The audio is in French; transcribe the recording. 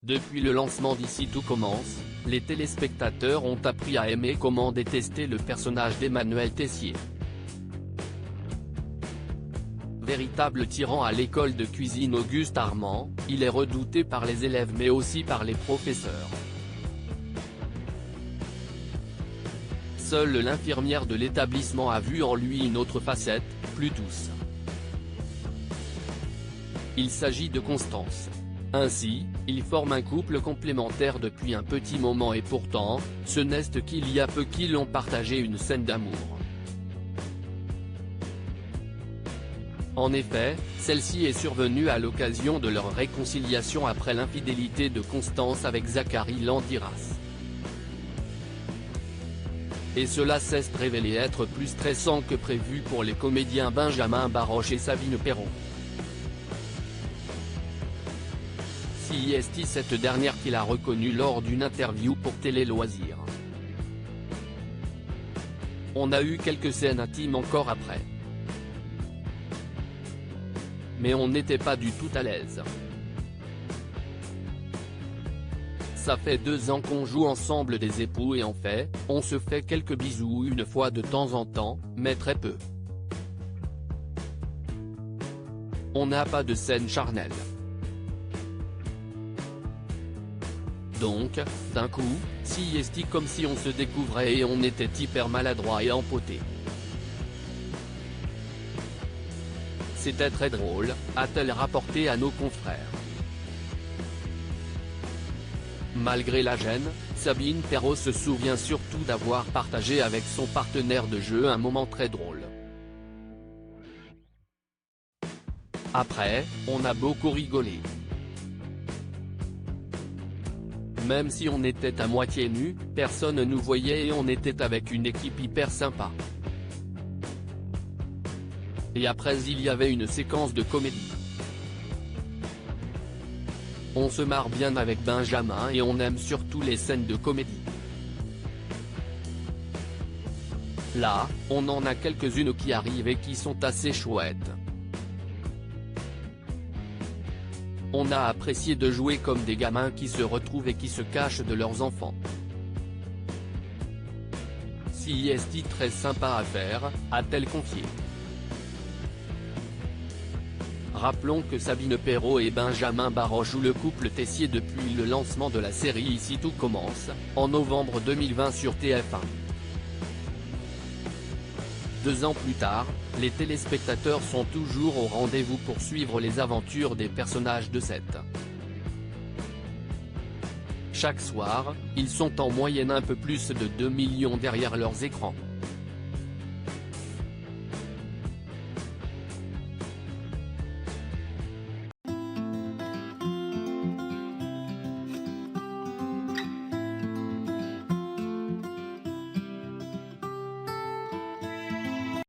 Depuis le lancement d'Ici tout commence, les téléspectateurs ont appris à aimer comment détester le personnage d'Emmanuel Tessier. Véritable tyran à l'école de cuisine Auguste Armand, il est redouté par les élèves mais aussi par les professeurs. Seule l'infirmière de l'établissement a vu en lui une autre facette, plus douce. Il s'agit de Constance. Ainsi, ils forment un couple complémentaire depuis un petit moment et pourtant, ce n'est qu'il y a peu qu'ils ont partagé une scène d'amour. En effet, celle-ci est survenue à l'occasion de leur réconciliation après l'infidélité de Constance avec Zachary Landiras. Et cela s'est révélé être plus stressant que prévu pour les comédiens Benjamin Baroche et Sabine Perrault. C'est cette dernière qu'il a reconnue lors d'une interview pour Télé Loisirs. On a eu quelques scènes intimes encore après. Mais on n'était pas du tout à l'aise. Ça fait 2 ans qu'on joue ensemble des époux et en fait, on se fait quelques bisous une fois de temps en temps, mais très peu. On n'a pas de scène charnelle. Donc, d'un coup, c'est comme si on se découvrait et on était hyper maladroit et empoté. C'était très drôle, a-t-elle rapporté à nos confrères. Malgré la gêne, Sabine Perrault se souvient surtout d'avoir partagé avec son partenaire de jeu un moment très drôle. Après, on a beaucoup rigolé. Même si on était à moitié nus, personne ne nous voyait et on était avec une équipe hyper sympa. Et après il y avait une séquence de comédie. On se marre bien avec Benjamin et on aime surtout les scènes de comédie. Là, on en a quelques-unes qui arrivent et qui sont assez chouettes. On a apprécié de jouer comme des gamins qui se retrouvent et qui se cachent de leurs enfants. C'est très sympa à faire, a-t-elle confié. Rappelons que Sabine Perrault et Benjamin Baroche jouent le couple Tessier depuis le lancement de la série Ici tout commence, en novembre 2020 sur TF1. 2 ans plus tard, les téléspectateurs sont toujours au rendez-vous pour suivre les aventures des personnages de cette. Chaque soir, ils sont en moyenne un peu plus de 2 millions derrière leurs écrans.